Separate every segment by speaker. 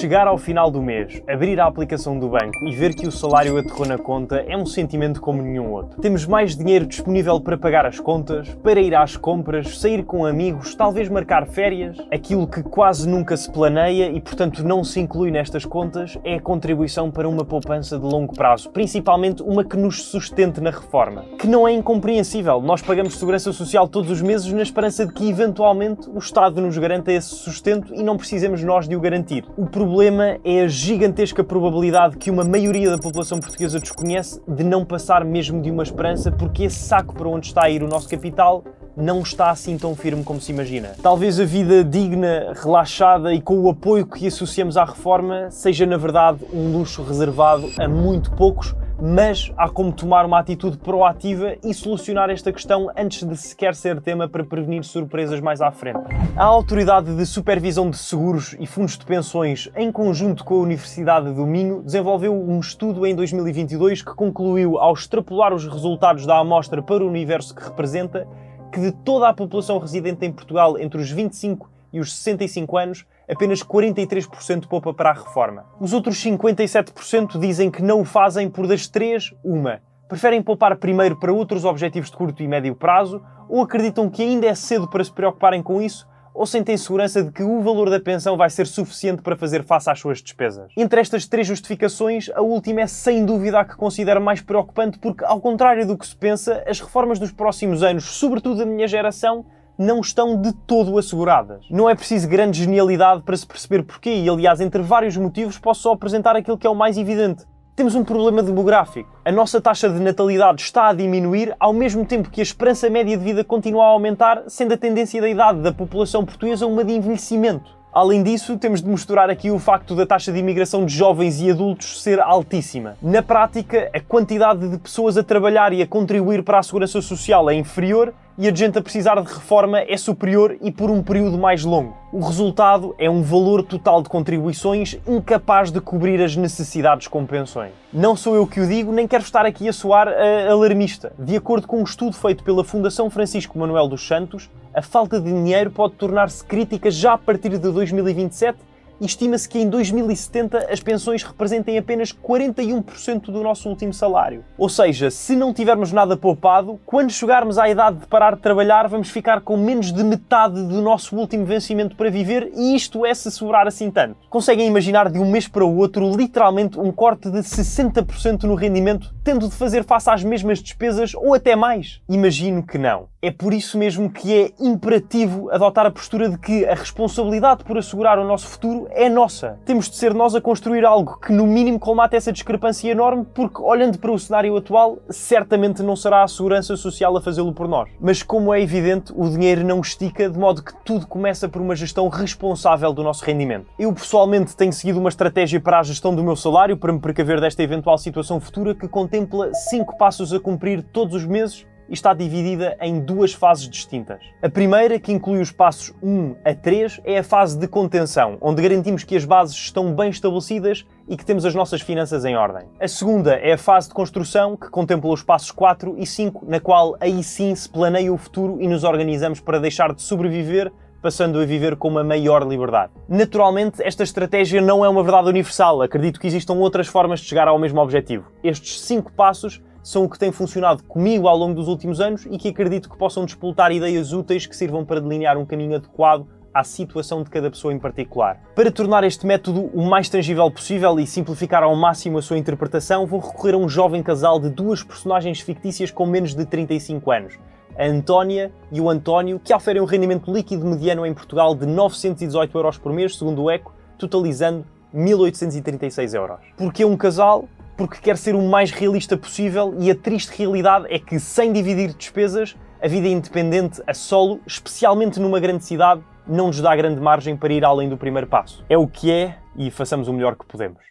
Speaker 1: Chegar ao final do mês, abrir a aplicação do banco e ver que o salário aterrou na conta é um sentimento como nenhum outro. Temos mais dinheiro disponível para pagar as contas, para ir às compras, sair com amigos, talvez marcar férias. Aquilo que quase nunca se planeia e, portanto, não se inclui nestas contas é a contribuição para uma poupança de longo prazo, principalmente uma que nos sustente na reforma. Que não é incompreensível. Nós pagamos segurança social todos os meses na esperança de que, eventualmente, o Estado nos garanta esse sustento e não precisemos nós de o garantir. O problema é a gigantesca probabilidade que uma maioria da população portuguesa desconhece de não passar mesmo de uma esperança, porque esse saco para onde está a ir o nosso capital não está assim tão firme como se imagina. Talvez a vida digna, relaxada e com o apoio que associamos à reforma seja, na verdade, um luxo reservado a muito poucos, mas há como tomar uma atitude proativa e solucionar esta questão antes de sequer ser tema para prevenir surpresas mais à frente. A Autoridade de Supervisão de Seguros e Fundos de Pensões, em conjunto com a Universidade do Minho, desenvolveu um estudo em 2022 que concluiu, ao extrapolar os resultados da amostra para o universo que representa, que de toda a população residente em Portugal entre os 25 e os 65 anos, apenas 43% poupa para a reforma. Os outros 57% dizem que não o fazem por das três, uma. Preferem poupar primeiro para outros objetivos de curto e médio prazo, ou acreditam que ainda é cedo para se preocuparem com isso, ou sentem segurança de que o valor da pensão vai ser suficiente para fazer face às suas despesas. Entre estas três justificações, a última é sem dúvida a que considero mais preocupante porque, ao contrário do que se pensa, as reformas dos próximos anos, sobretudo da minha geração, não estão de todo asseguradas. Não é preciso grande genialidade para se perceber porquê e, aliás, entre vários motivos, posso só apresentar aquilo que é o mais evidente. Temos um problema demográfico. A nossa taxa de natalidade está a diminuir, ao mesmo tempo que a esperança média de vida continua a aumentar, sendo a tendência da idade da população portuguesa uma de envelhecimento. Além disso, temos de misturar aqui o facto da taxa de imigração de jovens e adultos ser altíssima. Na prática, a quantidade de pessoas a trabalhar e a contribuir para a segurança social é inferior e a de gente a precisar de reforma é superior e por um período mais longo. O resultado é um valor total de contribuições incapaz de cobrir as necessidades com pensões. Não sou eu que o digo, nem quero estar aqui a soar alarmista. De acordo com um estudo feito pela Fundação Francisco Manuel dos Santos, a falta de dinheiro pode tornar-se crítica já a partir de 2027 e estima-se que em 2070 as pensões representem apenas 41% do nosso último salário. Ou seja, se não tivermos nada poupado, quando chegarmos à idade de parar de trabalhar, vamos ficar com menos de metade do nosso último vencimento para viver e isto é se sobrar assim tanto. Conseguem imaginar de um mês para o outro literalmente um corte de 60% no rendimento, tendo de fazer face às mesmas despesas ou até mais? Imagino que não. É por isso mesmo que é imperativo adotar a postura de que a responsabilidade por assegurar o nosso futuro é nossa. Temos de ser nós a construir algo que no mínimo colmate essa discrepância enorme, porque olhando para o cenário atual, certamente não será a segurança social a fazê-lo por nós. Mas como é evidente, o dinheiro não estica, de modo que tudo começa por uma gestão responsável do nosso rendimento. Eu pessoalmente tenho seguido uma estratégia para a gestão do meu salário, para me precaver desta eventual situação futura, que contempla 5 passos a cumprir todos os meses e está dividida em 2 fases distintas. A primeira, que inclui os passos 1 a 3, é a fase de contenção, onde garantimos que as bases estão bem estabelecidas e que temos as nossas finanças em ordem. A segunda é a fase de construção, que contempla os passos 4 e 5, na qual aí sim se planeia o futuro e nos organizamos para deixar de sobreviver, passando a viver com uma maior liberdade. Naturalmente, esta estratégia não é uma verdade universal. Acredito que existam outras formas de chegar ao mesmo objetivo. Estes 5 passos são o que tem funcionado comigo ao longo dos últimos anos e que acredito que possam despoltar ideias úteis que sirvam para delinear um caminho adequado à situação de cada pessoa em particular. Para tornar este método o mais tangível possível e simplificar ao máximo a sua interpretação, vou recorrer a um jovem casal de 2 personagens fictícias com menos de 35 anos. A Antónia e o António, que oferem um rendimento líquido mediano em Portugal de 918 euros por mês, segundo o ECO, totalizando 1.836 euros. Porquê um casal? Porque quer ser o mais realista possível e a triste realidade é que, sem dividir despesas, a vida independente a solo, especialmente numa grande cidade, não nos dá grande margem para ir além do primeiro passo. É o que é e façamos o melhor que podemos.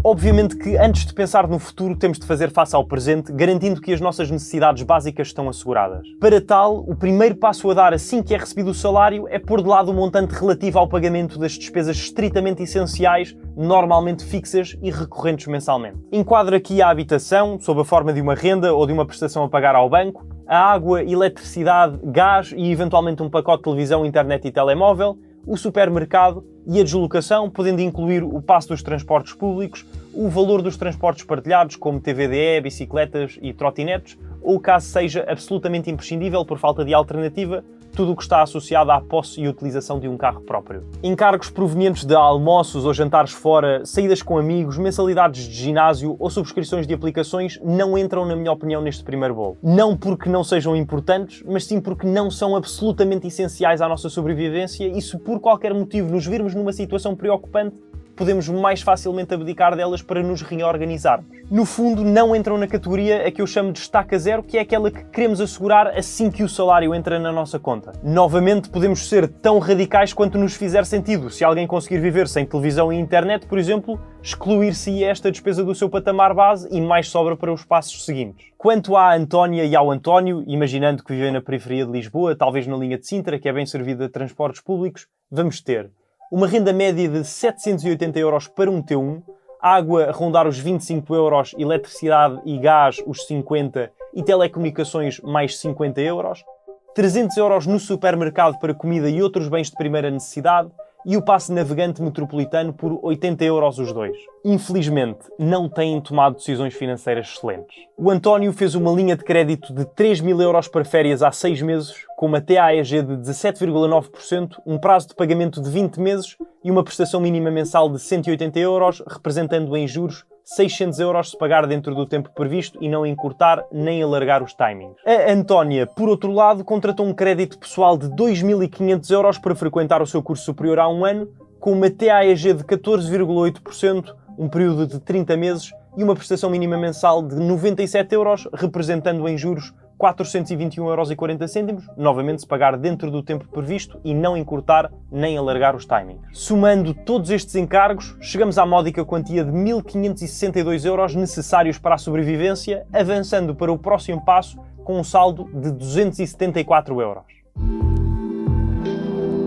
Speaker 1: Obviamente que antes de pensar no futuro temos de fazer face ao presente, garantindo que as nossas necessidades básicas estão asseguradas. Para tal, o primeiro passo a dar assim que é recebido o salário é pôr de lado o montante relativo ao pagamento das despesas estritamente essenciais, normalmente fixas e recorrentes mensalmente. Enquadro aqui a habitação, sob a forma de uma renda ou de uma prestação a pagar ao banco, a água, eletricidade, gás e eventualmente um pacote de televisão, internet e telemóvel, o supermercado e a deslocação, podendo incluir o passo dos transportes públicos, o valor dos transportes partilhados, como TVDE, bicicletas e trotinetes, ou caso seja absolutamente imprescindível por falta de alternativa, tudo o que está associado à posse e utilização de um carro próprio. Encargos provenientes de almoços ou jantares fora, saídas com amigos, mensalidades de ginásio ou subscrições de aplicações não entram, na minha opinião, neste primeiro bolo. Não porque não sejam importantes, mas sim porque não são absolutamente essenciais à nossa sobrevivência e se por qualquer motivo nos virmos numa situação preocupante, podemos mais facilmente abdicar delas para nos reorganizarmos. No fundo, não entram na categoria a que eu chamo de estaca zero, que é aquela que queremos assegurar assim que o salário entra na nossa conta. Novamente, podemos ser tão radicais quanto nos fizer sentido. Se alguém conseguir viver sem televisão e internet, por exemplo, excluir-se esta despesa do seu patamar base e mais sobra para os passos seguintes. Quanto à Antónia e ao António, imaginando que vivem na periferia de Lisboa, talvez na linha de Sintra, que é bem servida de transportes públicos, vamos ter uma renda média de 780 euros para um T1, água a rondar os 25 euros, eletricidade e gás os 50 e telecomunicações mais 50 euros, 300 euros no supermercado para comida e outros bens de primeira necessidade e o passe navegante metropolitano por 80 euros os dois. Infelizmente, não têm tomado decisões financeiras excelentes. O António fez uma linha de crédito de 3.000 euros para férias há 6 meses, com uma TAEG de 17,9%, um prazo de pagamento de 20 meses e uma prestação mínima mensal de 180 euros, representando em juros 600 euros se pagar dentro do tempo previsto e não encurtar nem alargar os timings. A Antónia, por outro lado, contratou um crédito pessoal de 2.500 euros para frequentar o seu curso superior há um ano, com uma TAEG de 14,8%, um período de 30 meses e uma prestação mínima mensal de 97 euros, representando em juros 421,40 euros, novamente se pagar dentro do tempo previsto e não encurtar nem alargar os timings. Somando todos estes encargos, chegamos à módica quantia de 1.562 euros necessários para a sobrevivência, avançando para o próximo passo com um saldo de 274 euros.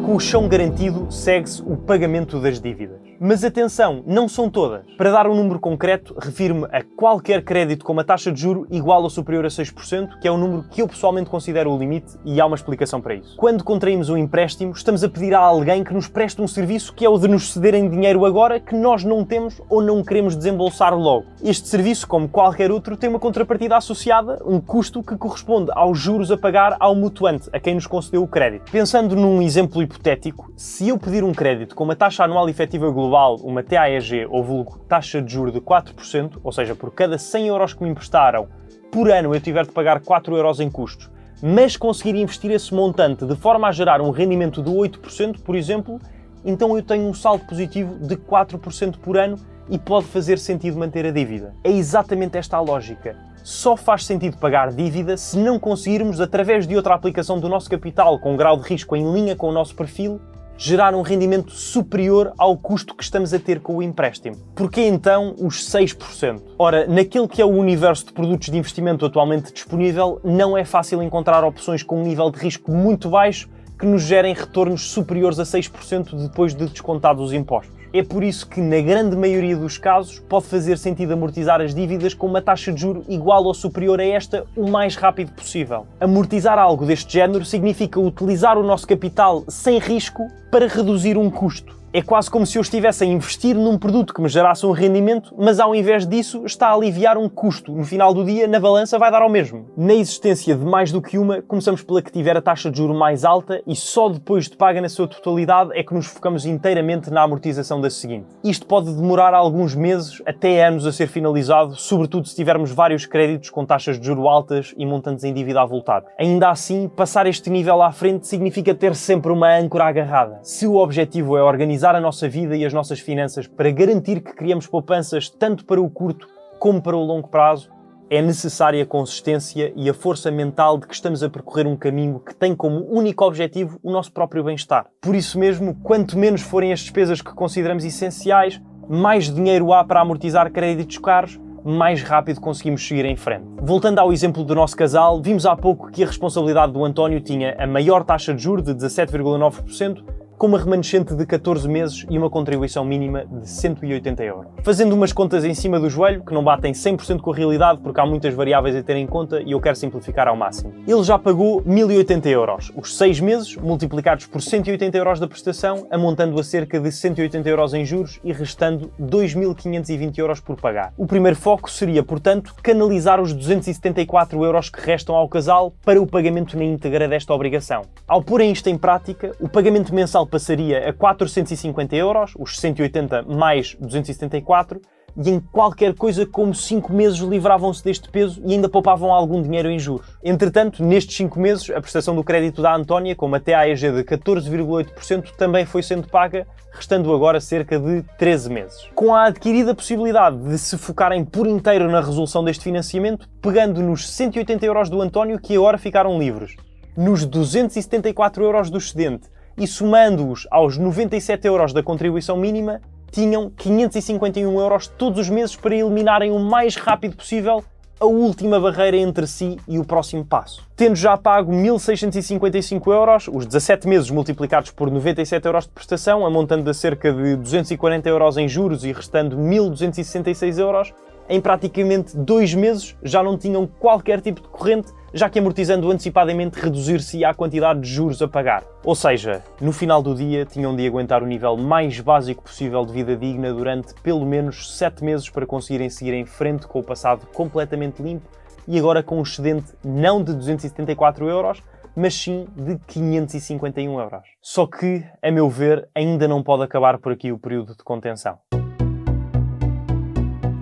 Speaker 1: Com o chão garantido, segue-se o pagamento das dívidas. Mas atenção, não são todas. Para dar um número concreto, refiro-me a qualquer crédito com uma taxa de juro igual ou superior a 6%, que é um número que eu pessoalmente considero o limite e há uma explicação para isso. Quando contraímos um empréstimo, estamos a pedir a alguém que nos preste um serviço que é o de nos cederem dinheiro agora que nós não temos ou não queremos desembolsar logo. Este serviço, como qualquer outro, tem uma contrapartida associada, um custo que corresponde aos juros a pagar ao mutuante, a quem nos concedeu o crédito. Pensando num exemplo hipotético, se eu pedir um crédito com uma taxa anual efetiva global, uma TAEG ou vulgo taxa de juros de 4%, ou seja, por cada 100 euros que me emprestaram, por ano eu tiver de pagar 4 euros em custos, mas conseguir investir esse montante de forma a gerar um rendimento de 8%, por exemplo, então eu tenho um saldo positivo de 4% por ano e pode fazer sentido manter a dívida. É exatamente esta a lógica. Só faz sentido pagar dívida se não conseguirmos, através de outra aplicação do nosso capital com um grau de risco em linha com o nosso perfil, gerar um rendimento superior ao custo que estamos a ter com o empréstimo. Porquê então os 6%? Ora, naquele que é o universo de produtos de investimento atualmente disponível, não é fácil encontrar opções com um nível de risco muito baixo que nos gerem retornos superiores a 6% depois de descontados os impostos. É por isso que, na grande maioria dos casos, pode fazer sentido amortizar as dívidas com uma taxa de juro igual ou superior a esta o mais rápido possível. Amortizar algo deste género significa utilizar o nosso capital sem risco para reduzir um custo. É quase como se eu estivesse a investir num produto que me gerasse um rendimento, mas ao invés disso está a aliviar um custo. No final do dia, na balança, vai dar ao mesmo. Na existência de mais do que uma, começamos pela que tiver a taxa de juros mais alta e só depois de paga na sua totalidade é que nos focamos inteiramente na amortização da seguinte. Isto pode demorar alguns meses até anos a ser finalizado, sobretudo se tivermos vários créditos com taxas de juros altas e montantes em dívida avultados. Ainda assim, passar este nível à frente significa ter sempre uma âncora agarrada. Se o objetivo é organizar a nossa vida e as nossas finanças para garantir que criamos poupanças tanto para o curto como para o longo prazo, é necessária a consistência e a força mental de que estamos a percorrer um caminho que tem como único objetivo o nosso próprio bem-estar. Por isso mesmo, quanto menos forem as despesas que consideramos essenciais, mais dinheiro há para amortizar créditos caros, mais rápido conseguimos seguir em frente. Voltando ao exemplo do nosso casal, vimos há pouco que a responsabilidade do António tinha a maior taxa de juros de 17,9%, com uma remanescente de 14 meses e uma contribuição mínima de 180 euros. Fazendo umas contas em cima do joelho, que não batem 100% com a realidade porque há muitas variáveis a ter em conta e eu quero simplificar ao máximo. Ele já pagou 1080 euros, os 6 meses multiplicados por 180 euros da prestação, amontando a cerca de 180 euros em juros e restando 2.520 euros por pagar. O primeiro foco seria, portanto, canalizar os 274 euros que restam ao casal para o pagamento na íntegra desta obrigação. Ao porem isto em prática, o pagamento mensal passaria a 450 euros, os 180 mais 274, e em qualquer coisa como 5 meses livravam-se deste peso e ainda poupavam algum dinheiro em juros. Entretanto, nestes 5 meses, a prestação do crédito da Antónia, com uma TAEG de 14,8%, também foi sendo paga, restando agora cerca de 13 meses. Com a adquirida possibilidade de se focarem por inteiro na resolução deste financiamento, pegando nos 180 euros do António, que agora ficaram livres, nos 274 euros do excedente e somando-os aos 97 euros da contribuição mínima, tinham 551 euros todos os meses para eliminarem o mais rápido possível a última barreira entre si e o próximo passo. Tendo já pago 1.655 euros, os 17 meses multiplicados por 97 euros de prestação, amontando a cerca de 240 euros em juros e restando 1.266 euros, em praticamente 2 meses já não tinham qualquer tipo de corrente, já que amortizando antecipadamente reduzir-se-ia a quantidade de juros a pagar. Ou seja, no final do dia tinham de aguentar o nível mais básico possível de vida digna durante pelo menos 7 meses para conseguirem seguir em frente com o passado completamente limpo e agora com um excedente não de 274 euros, mas sim de 551 euros. Só que, a meu ver, ainda não pode acabar por aqui o período de contenção.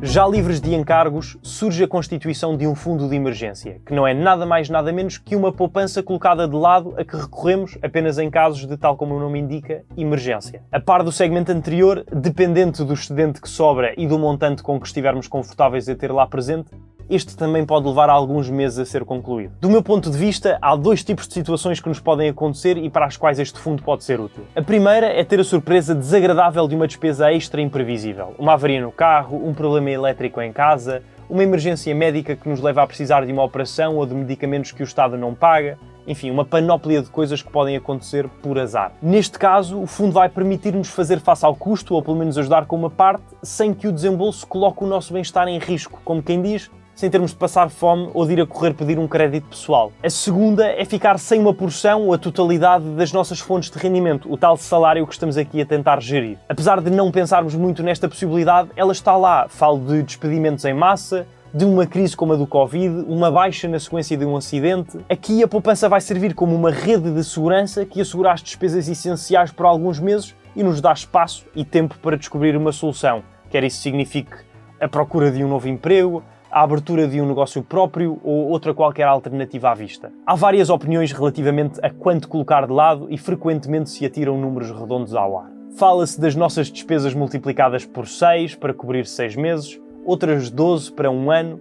Speaker 1: Já livres de encargos, surge a constituição de um fundo de emergência, que não é nada mais nada menos que uma poupança colocada de lado a que recorremos apenas em casos de, tal como o nome indica, emergência. A par do segmento anterior, dependente do excedente que sobra e do montante com que estivermos confortáveis a ter lá presente, este também pode levar alguns meses a ser concluído. Do meu ponto de vista, há 2 tipos de situações que nos podem acontecer e para as quais este fundo pode ser útil. A primeira é ter a surpresa desagradável de uma despesa extra imprevisível. Uma avaria no carro, um problema elétrico em casa, uma emergência médica que nos leva a precisar de uma operação ou de medicamentos que o Estado não paga. Enfim, uma panóplia de coisas que podem acontecer por azar. Neste caso, o fundo vai permitir-nos fazer face ao custo, ou pelo menos ajudar com uma parte, sem que o desembolso coloque o nosso bem-estar em risco, como quem diz, sem termos de passar fome ou de ir a correr pedir um crédito pessoal. A segunda é ficar sem uma porção ou a totalidade das nossas fontes de rendimento, o tal salário que estamos aqui a tentar gerir. Apesar de não pensarmos muito nesta possibilidade, ela está lá. Falo de despedimentos em massa, de uma crise como a do Covid, uma baixa na sequência de um acidente. Aqui a poupança vai servir como uma rede de segurança que assegura as despesas essenciais por alguns meses e nos dá espaço e tempo para descobrir uma solução, quer isso signifique a procura de um novo emprego, a abertura de um negócio próprio ou outra qualquer alternativa à vista. Há várias opiniões relativamente a quanto colocar de lado e frequentemente se atiram números redondos ao ar. Fala-se das nossas despesas multiplicadas por 6 para cobrir 6 meses, outras 12 para um ano.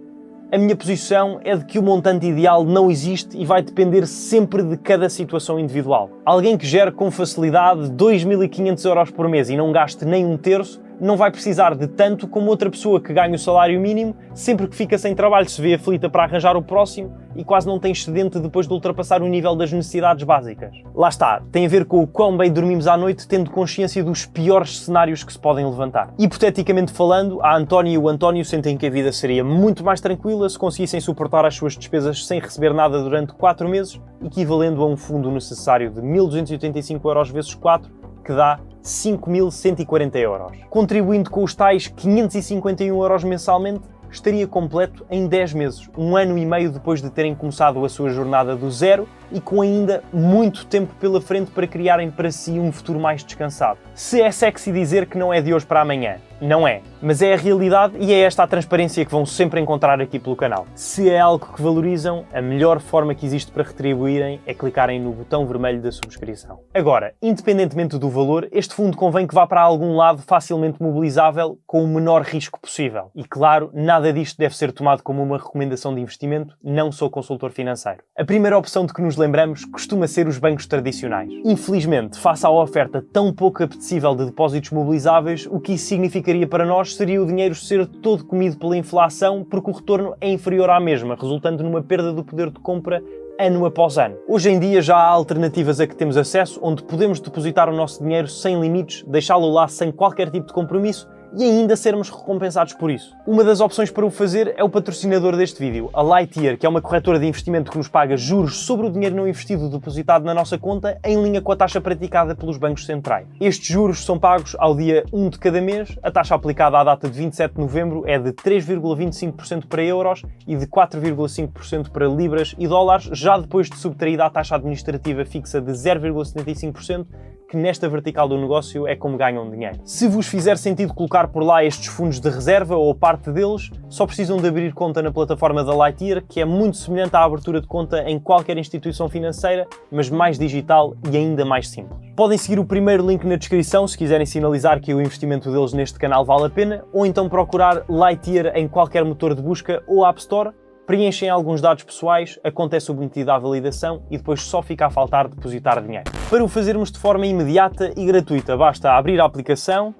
Speaker 1: A minha posição é de que o montante ideal não existe e vai depender sempre de cada situação individual. Alguém que gere com facilidade 2.500 euros por mês e não gaste nem um terço, não vai precisar de tanto como outra pessoa que ganha o salário mínimo, sempre que fica sem trabalho se vê aflita para arranjar o próximo e quase não tem excedente depois de ultrapassar o nível das necessidades básicas. Lá está, tem a ver com o quão bem dormimos à noite, tendo consciência dos piores cenários que se podem levantar. Hipoteticamente falando, a Antónia e o António sentem que a vida seria muito mais tranquila se conseguissem suportar as suas despesas sem receber nada durante 4 meses, equivalendo a um fundo necessário de 1.285 euros vezes 4, que dá 5.140 euros. Contribuindo com os tais 551 euros mensalmente, estaria completo em 10 meses, 1 ano e meio depois de terem começado a sua jornada do zero e com ainda muito tempo pela frente para criarem para si um futuro mais descansado. Se é sexy dizer que não é de hoje para amanhã, não é, mas é a realidade e é esta a transparência que vão sempre encontrar aqui pelo canal. Se é algo que valorizam, a melhor forma que existe para retribuírem é clicarem no botão vermelho da subscrição. Agora, independentemente do valor, este fundo convém que vá para algum lado facilmente mobilizável com o menor risco possível. E claro, nada disto deve ser tomado como uma recomendação de investimento, não sou consultor financeiro. A primeira opção de que nos lembramos costuma ser os bancos tradicionais. Infelizmente, face à oferta tão pouco apetecível de depósitos mobilizáveis, o que isso significaria para nós seria o dinheiro ser todo comido pela inflação porque o retorno é inferior à mesma, resultando numa perda do poder de compra ano após ano. Hoje em dia já há alternativas a que temos acesso, onde podemos depositar o nosso dinheiro sem limites, deixá-lo lá sem qualquer tipo de compromisso e ainda sermos recompensados por isso. Uma das opções para o fazer é o patrocinador deste vídeo, a Lightyear, que é uma corretora de investimento que nos paga juros sobre o dinheiro não investido depositado na nossa conta, em linha com a taxa praticada pelos bancos centrais. Estes juros são pagos ao dia 1 de cada mês, a taxa aplicada à data de 27 de novembro é de 3,25% para euros e de 4,5% para libras e dólares, já depois de subtraída a taxa administrativa fixa de 0,75%, que nesta vertical do negócio é como ganham dinheiro. Se vos fizer sentido colocar por lá estes fundos de reserva ou parte deles, só precisam de abrir conta na plataforma da Lightyear, que é muito semelhante à abertura de conta em qualquer instituição financeira, mas mais digital e ainda mais simples. Podem seguir o primeiro link na descrição se quiserem sinalizar que o investimento deles neste canal vale a pena, ou então procurar Lightyear em qualquer motor de busca ou App Store. Preenchem alguns dados pessoais, a conta é submetida à validação e depois só fica a faltar depositar dinheiro. Para o fazermos de forma imediata e gratuita, basta abrir a aplicação,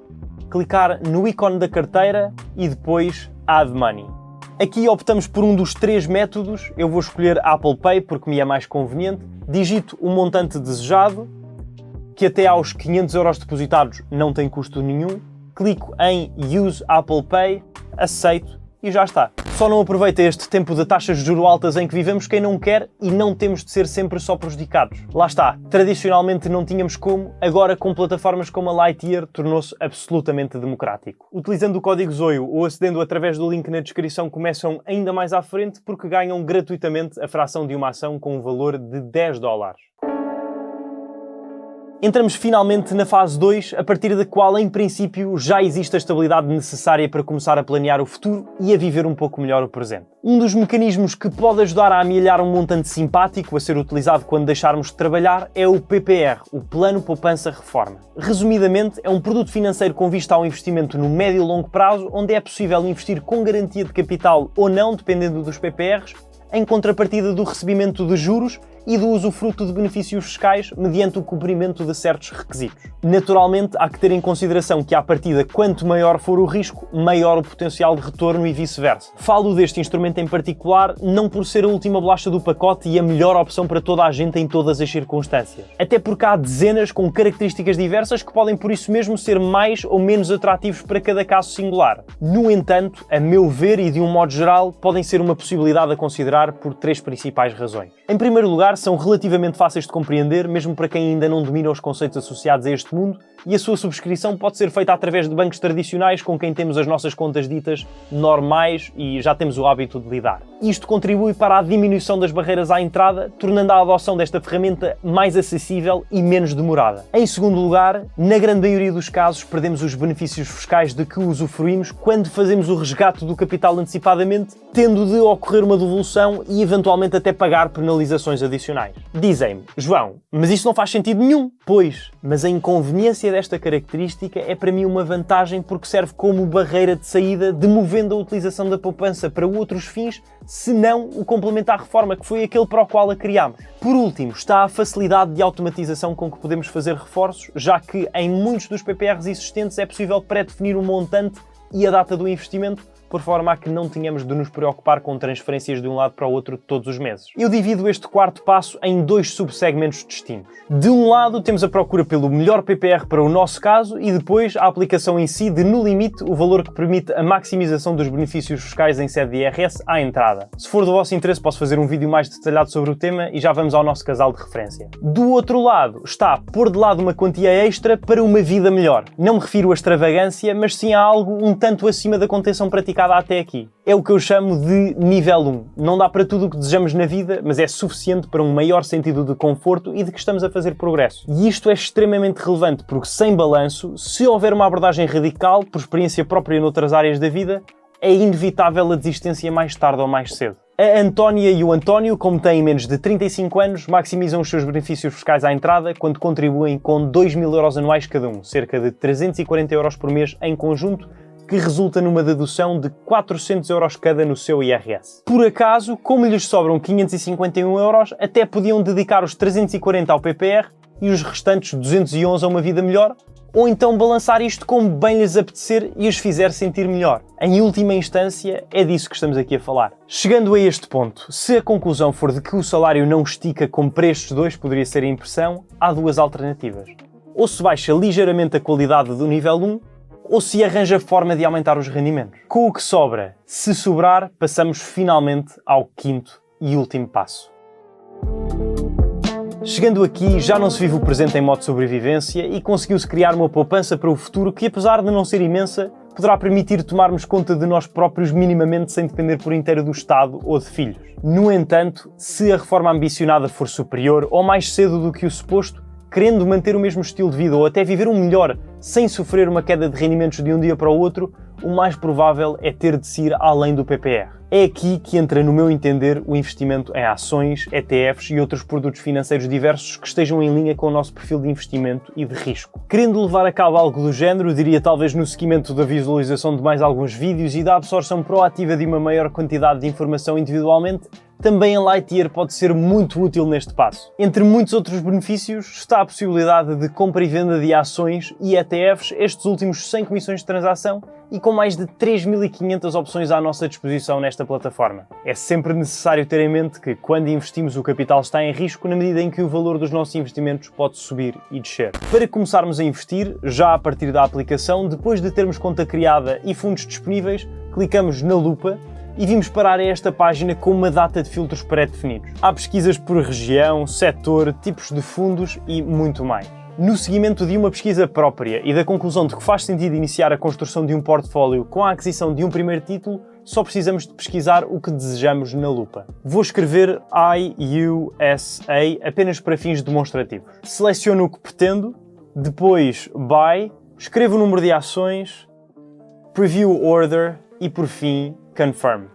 Speaker 1: clicar no ícone da carteira e depois Add Money. Aqui optamos por um dos 3 métodos, eu vou escolher Apple Pay porque me é mais conveniente, digito o montante desejado, que até aos 500 euros depositados não tem custo nenhum, clico em Use Apple Pay, aceito e já está. Só não aproveita este tempo de taxas de juros altas em que vivemos quem não quer e não temos de ser sempre só prejudicados. Lá está, tradicionalmente não tínhamos como, agora com plataformas como a Lightyear tornou-se absolutamente democrático. Utilizando o código ZOIO ou acedendo através do link na descrição começam ainda mais à frente porque ganham gratuitamente a fração de uma ação com um valor de $10. Entramos finalmente na fase 2, a partir da qual, em princípio, já existe a estabilidade necessária para começar a planear o futuro e a viver um pouco melhor o presente. Um dos mecanismos que pode ajudar a amealhar um montante simpático a ser utilizado quando deixarmos de trabalhar é o PPR, o Plano Poupança Reforma. Resumidamente, é um produto financeiro com vista ao investimento no médio e longo prazo, onde é possível investir com garantia de capital ou não, dependendo dos PPRs, em contrapartida do recebimento de juros e do usufruto de benefícios fiscais mediante o cumprimento de certos requisitos. Naturalmente, há que ter em consideração que, à partida, quanto maior for o risco, maior o potencial de retorno e vice-versa. Falo deste instrumento em particular não por ser a última bolacha do pacote e a melhor opção para toda a gente em todas as circunstâncias. Até porque há dezenas com características diversas que podem por isso mesmo ser mais ou menos atrativos para cada caso singular. No entanto, a meu ver e de um modo geral, podem ser uma possibilidade a considerar por 3 principais razões. Em primeiro lugar, são relativamente fáceis de compreender, mesmo para quem ainda não domina os conceitos associados a este mundo, e a sua subscrição pode ser feita através de bancos tradicionais com quem temos as nossas contas ditas normais e já temos o hábito de lidar. Isto contribui para a diminuição das barreiras à entrada, tornando a adoção desta ferramenta mais acessível e menos demorada. Em segundo lugar, na grande maioria dos casos, perdemos os benefícios fiscais de que usufruímos quando fazemos o resgate do capital antecipadamente, tendo de ocorrer uma devolução e eventualmente até pagar penalizações adicionais. Dizem-me, João, mas isso não faz sentido nenhum. Pois, mas a inconveniência desta característica é para mim uma vantagem porque serve como barreira de saída, demovendo a utilização da poupança para outros fins, se não o complemento à reforma, que foi aquele para o qual a criámos. Por último, está a facilidade de automatização com que podemos fazer reforços, já que em muitos dos PPRs existentes é possível pré-definir o montante e a data do investimento, por forma a que não tenhamos de nos preocupar com transferências de um lado para o outro todos os meses. Eu divido este quarto passo em 2 subsegmentos distintos. De um lado, temos a procura pelo melhor PPR para o nosso caso e depois a aplicação em si de, no limite, o valor que permite a maximização dos benefícios fiscais em sede de IRS à entrada. Se for do vosso interesse, posso fazer um vídeo mais detalhado sobre o tema e já vamos ao nosso casal de referência. Do outro lado, está pôr de lado uma quantia extra para uma vida melhor. Não me refiro a extravagância, mas sim a algo um tanto acima da contenção praticada até aqui. É o que eu chamo de nível 1. Não dá para tudo o que desejamos na vida, mas é suficiente para um maior sentido de conforto e de que estamos a fazer progresso. E isto é extremamente relevante porque, sem balanço, se houver uma abordagem radical, por experiência própria noutras áreas da vida, é inevitável a desistência mais tarde ou mais cedo. A Antónia e o António, como têm menos de 35 anos, maximizam os seus benefícios fiscais à entrada quando contribuem com 2.000 euros anuais cada um, cerca de 340 euros por mês em conjunto, que resulta numa dedução de 400 euros cada no seu IRS. Por acaso, como lhes sobram 551 euros, até podiam dedicar os 340 ao PPR e os restantes 211 a uma vida melhor, ou então balançar isto como bem lhes apetecer e os fizer sentir melhor. Em última instância, é disso que estamos aqui a falar. Chegando a este ponto, se a conclusão for de que o salário não estica como para estes dois poderia ser a impressão, há duas alternativas. Ou se baixa ligeiramente a qualidade do nível 1, ou se arranja forma de aumentar os rendimentos. Com o que sobra, se sobrar, passamos finalmente ao quinto e último passo. Chegando aqui, já não se vive o presente em modo de sobrevivência e conseguiu-se criar uma poupança para o futuro que, apesar de não ser imensa, poderá permitir tomarmos conta de nós próprios minimamente sem depender por inteiro do Estado ou de filhos. No entanto, se a reforma ambicionada for superior ou mais cedo do que o suposto, querendo manter o mesmo estilo de vida ou até viver um melhor sem sofrer uma queda de rendimentos de um dia para o outro, o mais provável é ter de se ir além do PPR. É aqui que entra, no meu entender, o investimento em ações, ETFs e outros produtos financeiros diversos que estejam em linha com o nosso perfil de investimento e de risco. Querendo levar a cabo algo do género, diria talvez no seguimento da visualização de mais alguns vídeos e da absorção proativa de uma maior quantidade de informação individualmente, também a Lightyear pode ser muito útil neste passo. Entre muitos outros benefícios está a possibilidade de compra e venda de ações e ETFs, estes últimos sem comissões de transação e com mais de 3.500 opções à nossa disposição nesta plataforma. É sempre necessário ter em mente que, quando investimos, o capital está em risco na medida em que o valor dos nossos investimentos pode subir e descer. Para começarmos a investir, já a partir da aplicação, depois de termos conta criada e fundos disponíveis, clicamos na lupa e vimos parar a esta página com uma data de filtros pré-definidos. Há pesquisas por região, setor, tipos de fundos e muito mais. No seguimento de uma pesquisa própria e da conclusão de que faz sentido iniciar a construção de um portfólio com a aquisição de um primeiro título, só precisamos de pesquisar o que desejamos na lupa. Vou escrever IUSA apenas para fins demonstrativos. Seleciono o que pretendo, depois Buy, escrevo o número de ações, Preview Order e, por fim, Confirm.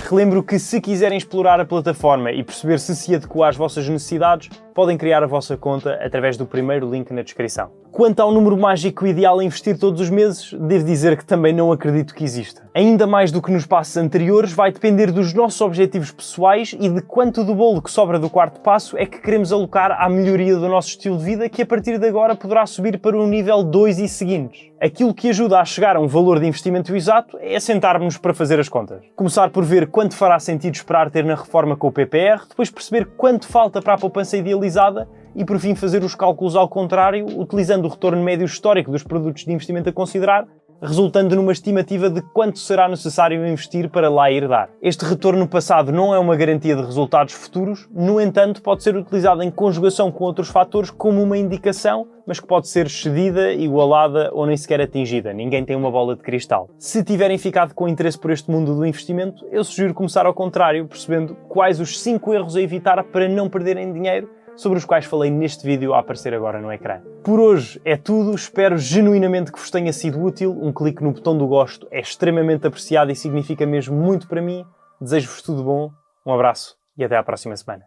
Speaker 1: Relembro que, se quiserem explorar a plataforma e perceber se se adequa às vossas necessidades, podem criar a vossa conta através do primeiro link na descrição. Quanto ao número mágico ideal a investir todos os meses, devo dizer que também não acredito que exista. Ainda mais do que nos passos anteriores, vai depender dos nossos objetivos pessoais e de quanto do bolo que sobra do quarto passo é que queremos alocar à melhoria do nosso estilo de vida, que a partir de agora poderá subir para o nível 2 e seguintes. Aquilo que ajuda a chegar a um valor de investimento exato é sentarmos para fazer as contas. Começar por ver quanto fará sentido esperar ter na reforma com o PPR, depois perceber quanto falta para a poupança idealizada e, por fim, fazer os cálculos ao contrário, utilizando o retorno médio histórico dos produtos de investimento a considerar, resultando numa estimativa de quanto será necessário investir para lá ir dar. Este retorno passado não é uma garantia de resultados futuros, no entanto, pode ser utilizado em conjugação com outros fatores como uma indicação, mas que pode ser excedida, igualada ou nem sequer atingida. Ninguém tem uma bola de cristal. Se tiverem ficado com interesse por este mundo do investimento, eu sugiro começar ao contrário, percebendo quais os 5 erros a evitar para não perderem dinheiro, sobre os quais falei neste vídeo a aparecer agora no ecrã. Por hoje é tudo, espero genuinamente que vos tenha sido útil. Um clique no botão do gosto é extremamente apreciado e significa mesmo muito para mim. Desejo-vos tudo bom, um abraço e até à próxima semana.